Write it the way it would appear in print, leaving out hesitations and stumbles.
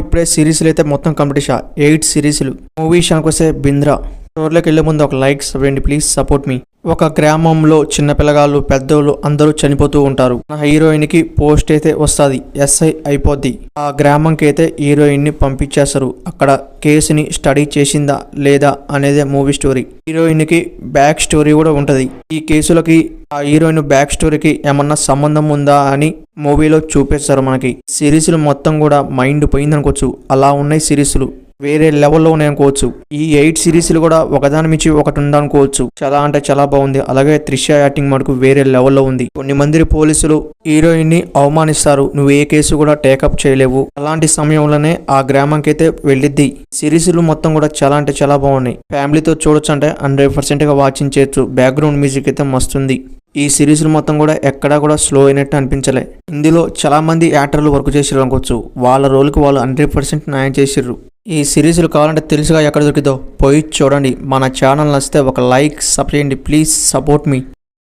ఇప్పుడే సిరీస్లు అయితే మొత్తం కంప్లీట్ 8 సిరీస్లు. మూవీ విషయానికి వస్తే బింద్రా. స్టోర్లోకి వెళ్ళే ముందు ఒక లైక్ ఇవ్వండి ప్లీజ్, సపోర్ట్ మీ. ఒక గ్రామంలో చిన్న పిల్లగాళ్ళు పెద్దోళ్ళు అందరూ చనిపోతూ ఉంటారు. హీరోయిన్ కి పోస్ట్ అయితే వస్తుంది, ఎస్ఐ అయిపోద్ది. ఆ గ్రామంకి అయితే హీరోయిన్ ని పంపించేస్తారు. అక్కడ కేసుని స్టడీ చేసిందా లేదా అనేదే మూవీ స్టోరీ. హీరోయిన్ కి బ్యాక్ స్టోరీ కూడా ఉంటది. ఈ కేసులకి ఆ హీరోయిన్ బ్యాక్ స్టోరీకి ఏమన్నా సంబంధం ఉందా అని మూవీలో చూపిస్తారు మనకి. సిరీస్లు మొత్తం కూడా మైండ్ పోయిందనుకోవచ్చు, అలా ఉన్నాయి సిరీస్లు. వేరే లెవెల్లో ఉన్నాయనుకోవచ్చు. ఈ 8 సిరీస్లు కూడా ఒకదాని మించి ఒకటి ఉందనుకోవచ్చు. చాలా అంటే చాలా బాగుంది. అలాగే త్రిష యాక్టింగ్ మనకు వేరే లెవెల్లో ఉంది. కొన్ని మంది పోలీసులు హీరోయిన్ ని అవమానిస్తారు, నువ్వు ఏ కేసు కూడా టేకప్ చేయలేవు. అలాంటి సమయంలోనే ఆ గ్రామంకి అయితే వెళ్ళిద్ది. సిరీస్లు మొత్తం కూడా చాలా అంటే చాలా బాగున్నాయి. ఫ్యామిలీతో చూడొచ్చు అంటే 100% గా వాచింగ్ చేయొచ్చు. బ్యాక్గ్రౌండ్ మ్యూజిక్ అయితే మస్తుంది. ఈ సిరీస్లు మొత్తం కూడా ఎక్కడా కూడా స్లో అయినట్టు అనిపించలే. ఇందులో చాలా మంది యాక్టర్లు వర్క్ చేసారు అనుకోవచ్చు. వాళ్ళ రోల్కి వాళ్ళు 100% న్యాయం చేసిర్రు. ఈ సిరీస్లు కావాలంటే తెలుసుగా ఎక్కడ దొరికిదో పోయి చూడండి. మన ఛానల్ నచ్చితే ఒక లైక్ సబ్స్క్రైబ్ చేయండి ప్లీజ్, సపోర్ట్ మీ.